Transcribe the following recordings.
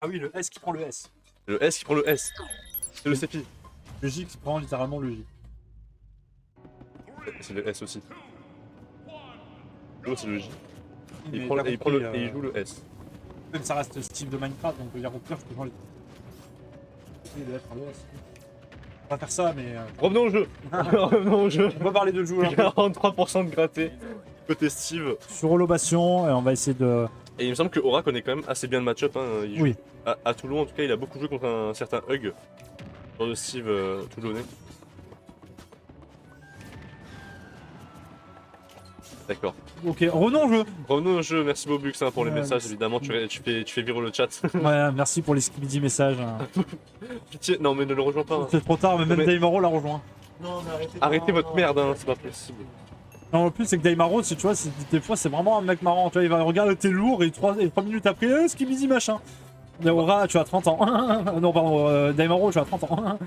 Ah oui, le S qui prend le S. Le S qui prend le S. C'est le CPI. Le J qui prend littéralement le J. C'est le S aussi. L'autre c'est le J. Mais Il prend, t'as et il compris, et il joue le S. Même ça reste Steve de Minecraft, donc il y a au pire, je peux changer. Il doit être un S. On va faire ça, mais. Revenons au jeu. Revenons au jeu. On va parler de joueurs. 43% de gratté côté Steve. Sur Holobation, et on va essayer de. Et il me semble que Aura connaît quand même assez bien le match-up. Hein. Il joue Oui. à Toulon, en tout cas, il a beaucoup joué contre un certain Hug. Genre de Steve toulonnais. D'accord. Ok, revenons au jeu. Revenons au jeu, merci Bobux hein, pour les Ouais, messages, merci. évidemment, tu fais vivre le chat. Ouais, merci pour les skibidi messages. Pitié, non mais ne le rejoins pas. Hein. C'est trop tard, mais même Mais- Daimaro l'a rejoint. Non, mais arrêtez. Arrêtez non, votre non, merde, non. hein, c'est pas possible. Non, le plus, c'est que Daimaro, tu vois, des fois, c'est vraiment un mec marrant. Tu vois, il va regarder, t'es lourd, et 3 minutes après, skibidi machin. Aura, tu as 30 ans. Non, pardon, Daimaro, tu as 30 ans.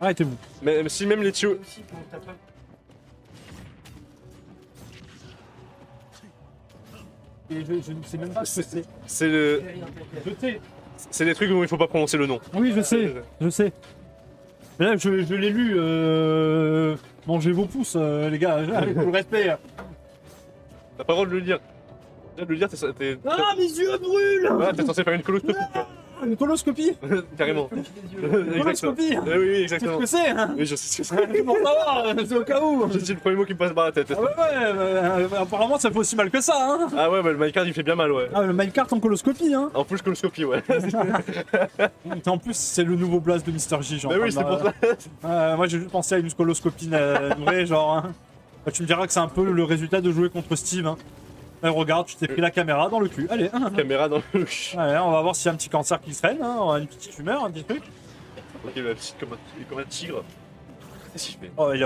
Arrêtez-vous. Mais si même les tuyaux... Aussi, comment t'as pas- Et je ne sais même pas ce que c'est. C'est le... Je sais. C'est des trucs où il faut pas prononcer le nom. Oui, je sais. Je sais. Mais là, je l'ai lu. Mangez vos pouces, les gars, avec tout le respect. T'as pas le droit de le lire. Déjà de le lire, t'es... Ah, mes yeux brûlent. Ouais, t'es censé faire une coloscopie. Une coloscopie. Carrément. Une coloscopie. Oui, oui, C'est ce exactement. que c'est, hein. Oui, je sais ce que c'est. Pour savoir, c'est au cas où. C'est le premier mot qui me passe par la tête. Ah ouais, apparemment ça fait aussi mal que ça, hein. Ah ouais, bah, le Minecraft il fait bien mal, ouais. Ah, le Minecraft en coloscopie, hein. En full coloscopie, ouais. Et en plus, c'est le nouveau blast de Mister J, genre. Bah oui, c'est pour ça. Moi, j'ai juste pensé à une coloscopie vraie, genre. Hein. Bah, tu me diras que c'est un peu le résultat de jouer contre Steve, hein. Regarde, tu t'es pris la caméra dans le cul. Allez, hein. Caméra dans le... Allez, on va voir s'il y a un petit cancer qui se traîne, hein. On a une petite tumeur, un petit truc. Ok, bah, petit comme un tigre. Qu'est-ce qu'il fait? Oh, il a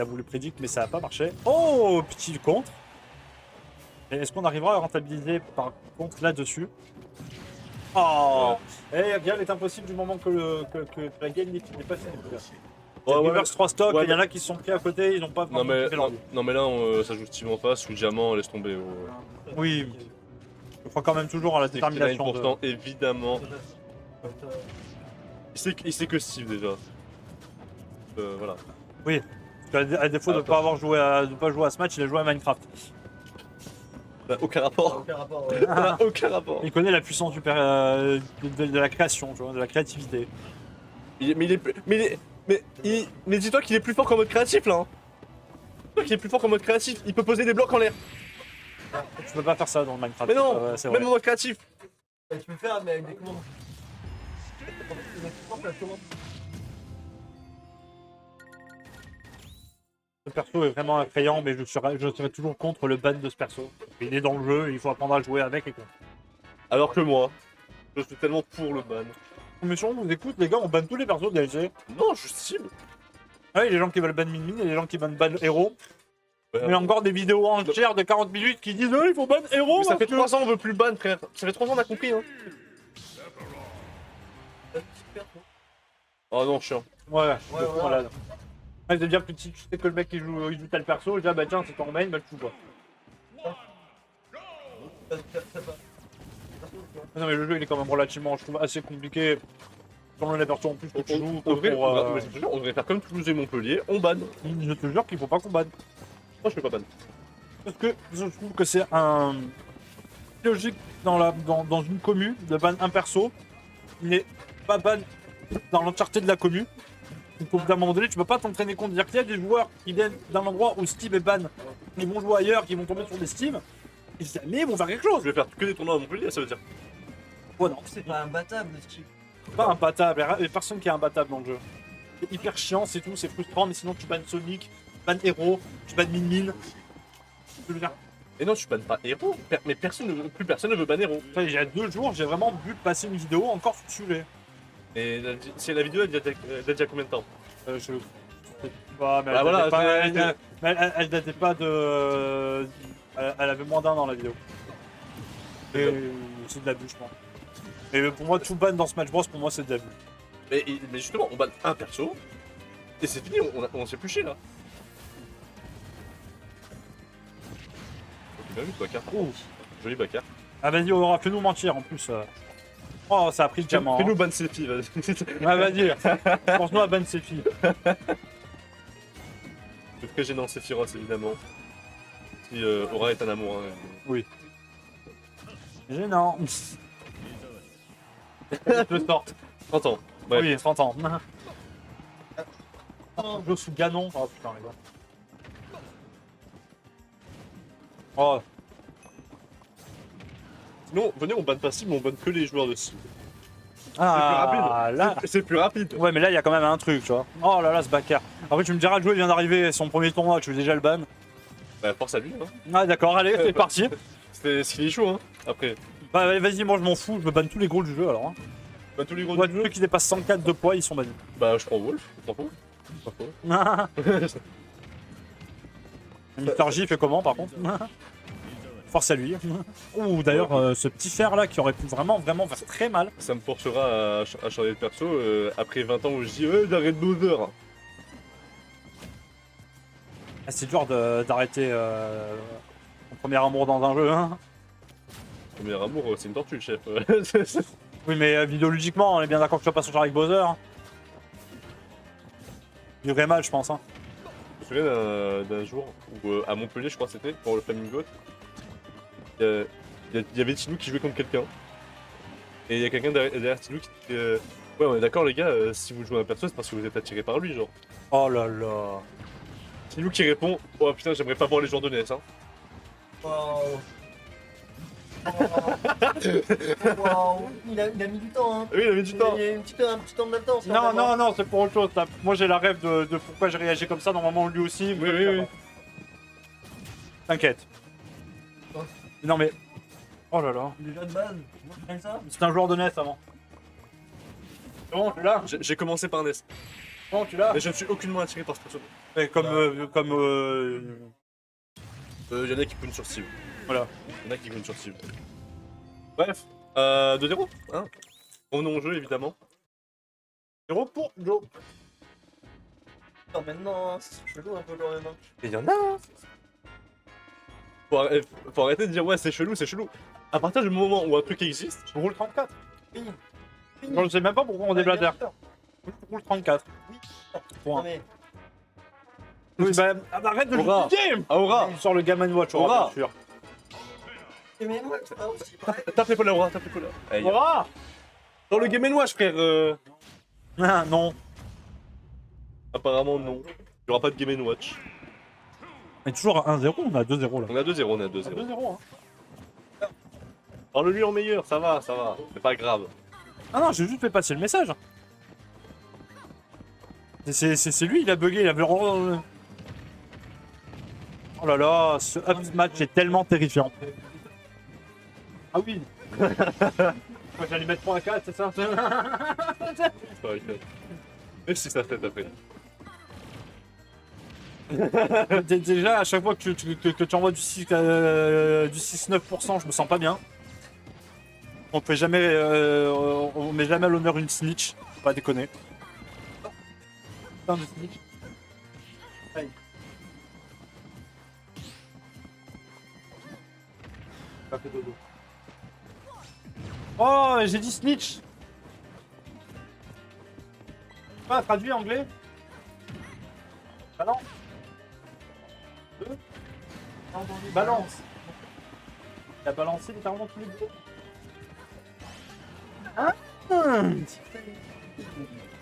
voulu prédict, mais ça n'a pas marché. Oh, petit contre. Et est-ce qu'on arrivera à rentabiliser par contre là-dessus? Oh. Eh, bien, est impossible du moment que la game n'est pas finie. Ouais, ouais, Reverse 3 stocks, ouais, il y en a qui se sont pris à côté, ils n'ont pas Non mais, fait leur vie. non, mais là, ça joue Steve en face ou Diamant, laisse tomber. Oui, je crois quand même toujours à la détermination. Pourtant, évidemment. Il sait que Steve déjà. Voilà. Oui, parce qu'à défaut de ne pas avoir joué de pas jouer à ce match, il a joué à Minecraft. Ça n'a aucun rapport. Aucun rapport, ouais. Ça n'a aucun rapport. Il connaît la puissance de la création, tu vois, de la créativité. Mais dis-toi qu'il est plus fort qu'en mode créatif là. Hein. Dis-toi qu'il est plus fort qu'en mode créatif. Il peut poser des blocs en l'air. Tu peux pas faire ça dans le Minecraft. Mais non, c'est vrai. même en mode créatif. Tu peux faire, mais avec des commandes. Ce perso est vraiment effrayant, mais je serai toujours contre le ban de ce perso. Il est dans le jeu, il faut apprendre à jouer avec et quoi. Alors que moi, je suis tellement pour le ban. Mais si on vous écoute, les gars, on banne tous les persos de DLC. Non, juste Steve. Ah oui, les gens qui veulent ban Min Min et les gens qui veulent ban héros. Ouais, Il y a encore des vidéos entières de 40 minutes qui disent il faut ban héros. mais ça fait parce que- 3 ans on veut plus le ban, frère. Ça fait 3 ans on a compris, hein. Oh non, chiant. Ouais, Ouais, voilà. Ouais, de dire que si tu sais que le mec il joue tel perso, je dis ah bah tiens c'est ton main, bah je joue pas. Non mais le jeu il est quand même relativement, je trouve, assez compliqué. Selon les persos en plus que tu joues. On devrait, pour, mais je te jure, on devrait faire comme Toulouse et Montpellier, on ban. Je te jure qu'il faut pas qu'on banne. Moi je fais pas ban. Parce que je trouve que c'est un logique dans une commu de ban un perso, il n'est pas ban dans l'entièreté de la commu. Donc au bout d'un moment donné, tu peux pas t'entraîner contre. C'est-à-dire qu'il y a des joueurs qui viennent d'un endroit où Steve est ban, ils vont jouer ailleurs, qui vont tomber sur des Steve, et jamais ils vont faire quelque Je chose. vais faire que des tournois à Montpellier, ça veut dire. Ouais, non, C'est pas imbattable, Steve. c'est pas imbattable, il y a personne qui est imbattable dans le jeu. C'est hyper chiant, c'est tout, c'est frustrant, mais sinon tu bannes Sonic, tu bannes Hero, tu bannes Min Min. Je veux dire, Et non, tu bannes pas héros, mais plus personne ne veut ban héros. il y a 2 jours, j'ai vraiment vu passer une vidéo encore sur le sujet. Et la vidéo elle date d'il y a combien de temps? Je sais pas, mais Bah elle, voilà, datait pas, c'est- elle datait pas de. Elle avait moins d'un dans la vidéo. Et c'est de l'abus, je pense. Et pour moi, tout ban dans Smash Bros, pour moi, c'est de l'abus. Mais justement, on banne un perso, et c'est fini, on s'est plus chier là. Ok, bien vu, Bakar. Ouh. Joli Bakar. Ah, vas-y, Aura, fais-nous mentir en plus. Oh, ça a pris le diamant. Fais-nous Hein. ban Sephi, vas-y. Ouais, vas-y. Pense-nous à Ben Sefi. C'est très gênant, Sephiroth, évidemment. Si Aura est un amour. Hein. Oui. Gênant. Je le sorte. 30 ans. Bref. Oui, 30 ans. Jeu sous Ganon. Oh putain, les gars. Oh, Sinon, venez, on banne pas Steam, on banne que les joueurs de Steam. ah là. C'est plus rapide. Ouais, mais là, il y a quand même un truc, tu vois. Oh là là, ce backer. Après, tu me diras, le joueur vient d'arriver, son premier tournoi, tu veux déjà le ban. Bah, force à lui, hein. Ah, d'accord, allez, c'est parti. C'est ce qu'il est chaud, hein. Après, Bah, vas-y, moi, je m'en fous, je me banne tous les gros du jeu alors. Hein. bah, tous les gros Ouais, du tous jeu. ceux qui dépassent 104 de poids, ils sont bannis. Bah, je prends Wolf, je t'en fous. Pas faux. Mister J fait comment par contre? Force à lui. Ouh, d'ailleurs, ce petit fer là qui aurait pu vraiment faire très mal. Ça me forcera à changer de perso après 20 ans où je dis j'arrête Bowser. Ah, c'est dur d'arrêter son premier amour dans un jeu. Hein. Premier amour, c'est une tortue, le chef. Oui, mais vidéologiquement, on est bien d'accord que tu vas pas sortir avec Bowser. Hein. Il aurait mal, je pense. Hein. Je me souviens d'un jour où à Montpellier, je crois que c'était, pour le Flamingo, il y avait Tilou qui jouait contre quelqu'un. Et il y a quelqu'un derrière Tilou qui dit ouais, on est d'accord, les gars, si vous jouez un perso, c'est parce que vous êtes attiré par lui, genre. Oh là là. Tilou qui répond oh putain, j'aimerais pas voir les joueurs de NES, hein. Waouh. Waouh. Il a mis du temps, hein. Oui, il avait du temps. Il y a un petit temps de latence. Non, non, non, c'est pour autre chose. Moi, j'ai la rêve de pourquoi j'ai réagi comme ça. Normalement, lui aussi. Oui, oui, oui. T'inquiète. Quoi? Non, mais. Oh là là. Déjà de base, moi je fais ça. C'est un joueur de NES avant. Bon, tu l'as? J'ai commencé par NES, Bon, tu l'as? mais je ne suis aucunement attiré par ce perso. Mais comme. Il y en a qui pounent sur Steve. Voilà. Il y en a qui pounent sur Steve. Bref, 2-0, hein. Revenons au jeu, évidemment. 0 pour Joe. Non, maintenant, c'est chelou un peu quand même. Hein. Et il y en a, hein. Faut arrêter de dire ouais, c'est chelou, c'est chelou. À partir du moment où un truc existe, Je roule 34. Oui. Je ne sais même pas pourquoi on déblatère. Je roule 34. Oui. Point. Non, mais. Oui, bah, arrête de Aura. justifier. Aura, Il sort le Game Watch, Aura. bien sûr. Mais moi, tu vois aussi. pareil. tape l'épaule, Aura, tape l'épaule. Aïe. Aura. Dans le Game Watch, frère, Ah, non. apparemment non. Il n'y aura pas de Game Watch. On est toujours à 1-0, on est à 2-0 là. On est à 2-0, on est à 2-0. 2-0, hein. Parle-lui en meilleur, ça va, ça va. C'est pas grave. Ah non, j'ai juste fait passer le message. C'est lui, il a bugué, il avait... Oh là là, ce up match est tellement terrifiant. Ah oui. Moi j'allais mettre 3 à 4, c'est ça? Ouais, même si ça fait après. Déjà, à chaque fois que tu envoies du 6-9%, je me sens pas bien. On fait jamais, on met jamais à l'honneur une snitch, faut pas déconner. Putain de snitch. Aïe. Pas fait dodo. Oh, j'ai dit snitch. Ah, traduit anglais. Balance. Balance. Il a balancé littéralement tous les deux. Hein?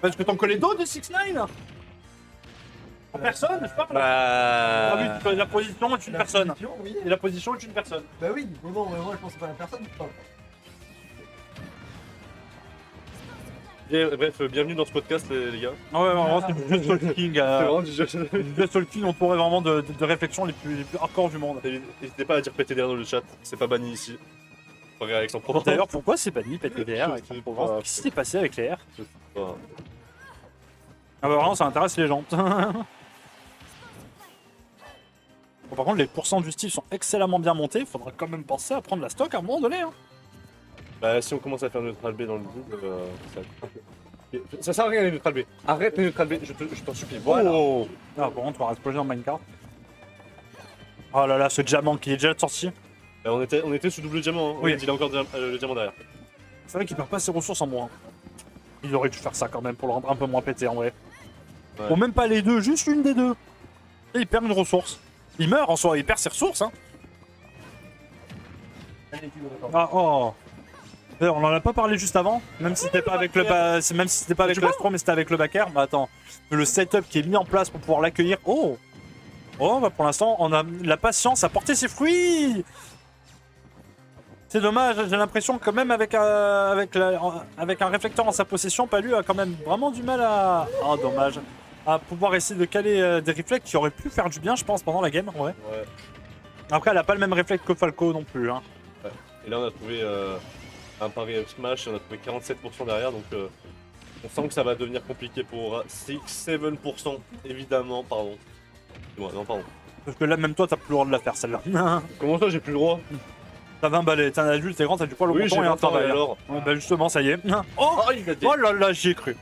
Parce que t'en connais d'autres de 6ix9ine? En personne, je parle. Ah oui, Bah. la position est une personne. position, oui. Et la position est une personne. Bah oui, mais bon, moi je pense pas à la personne. Enfin, Et, bref, bienvenue dans ce podcast, les gars. Ah ouais, vraiment, c'est du jeu stalking. C'est vraiment du jeu. Du jeu stalking entouré vraiment de réflexions les plus hardcore du monde. N'hésitez pas à dire PTDR dans le chat, c'est pas banni ici. Faut regarder avec son propre. D'ailleurs, pourquoi c'est banni PTDR avec Je sais Provence? pas. Qu'est-ce qui s'est passé avec les R? Je sais pas. Ah bah vraiment, ça intéresse les gens. Bon, par contre, les pourcents du Steve sont excellemment bien montés. Il faudra quand même penser à prendre la stock à un moment donné. Hein. Bah, si on commence à faire neutral B dans le double, ça sert à rien les neutral B. Arrête les neutral B, je t'en supplie. Voilà. Oh. Ah bon, tu vas exploser en minecart. Oh là là, ce diamant qui est déjà sorti. On était sous double diamant, hein. Oui. Il a encore le diamant derrière. C'est vrai qu'il perd pas ses ressources en moins. Il aurait dû faire ça quand même pour le rendre un peu moins pété en vrai. Ouais. Ou même pas les deux, juste une des deux. Et il perd une ressource. Il meurt en soi, il perd ses ressources. Hein. Allez, tu le Ah oh. D'ailleurs, on en a pas parlé juste avant, même si c'était pas avec le même si c'était pas avec l'astro, mais c'était avec le backer. Bah attends, le setup qui est mis en place pour pouvoir l'accueillir. Oh, oh, bah pour l'instant, on a la patience à porter ses fruits. C'est dommage, j'ai l'impression que quand même avec avec un réflecteur en sa possession, Palu a quand même vraiment du mal à. Ah dommage. À pouvoir essayer de caler des réflexes qui auraient pu faire du bien, je pense, pendant la game. Ouais. Ouais. Après, elle a pas le même réflexe que Falco non plus. Hein. Et là, on a trouvé un pari up smash, et on a trouvé 47% derrière, donc on sent que ça va devenir compliqué pour 7%, évidemment, pardon. Ouais, non, pardon. Parce que là, même toi, t'as plus le droit de la faire celle-là. Comment ça, j'ai plus le droit? T'as 20 balais, t'es un adulte, t'es grand, t'as du poil au Oui, j'ai menton et un 20 ans, et travail. alors? Ouais, bah justement, ça y est. Oh, Ah, il a dit. oh là là, j'y ai cru.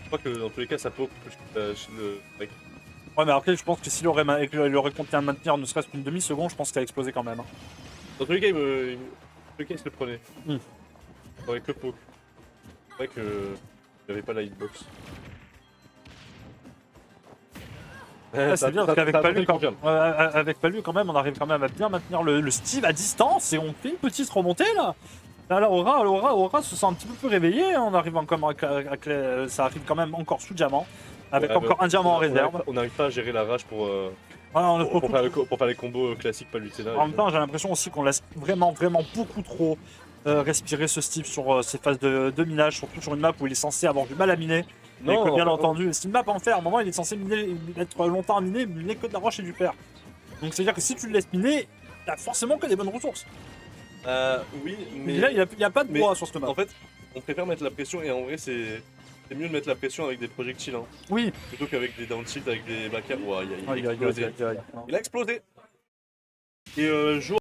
Je crois que dans tous les cas, ça peut plus que le mec. Ouais, mais après, je pense que s'il aurait, il aurait continué à maintenir ne serait-ce qu'une demi-seconde, je pense que ça a explosé quand même. Hein. Dans tous les cas, il se le prenait. Hmm. Avec le poke. C'est vrai que il avait pas la hitbox. Ouais, c'est bien, parce qu'avec Palu, avec Palu, quand même, on arrive quand même à bien maintenir le Steve à distance et on fait une petite remontée là. Là, Aura se sent un petit peu plus réveillé. On arrive encore ça arrive quand même encore sous diamant, avec encore un diamant en réserve. On n'arrive pas à gérer la rage pour faire les combos classiques Palutena. En même temps, j'ai l'impression aussi qu'on laisse vraiment beaucoup trop respirer ce Steve sur ses phases de minage, surtout sur une map où il est censé avoir du mal à miner. Mais que, bien entendu, c'est une map à en faire. À un moment, il est censé être longtemps à miner, miner que de la roche et du fer. Donc, c'est-à-dire que si tu le laisses miner, il a forcément que des bonnes ressources. Oui, mais Et là, il n'y a pas de bois sur cette map. en fait, on préfère mettre la pression et en vrai, c'est mieux de mettre la pression avec des projectiles, hein, Oui. plutôt qu'avec des down tilt, avec des backers. Ouais, il a Aïe, aïe, explosé. aïe, aïe, aïe. Il a explosé. Et Jo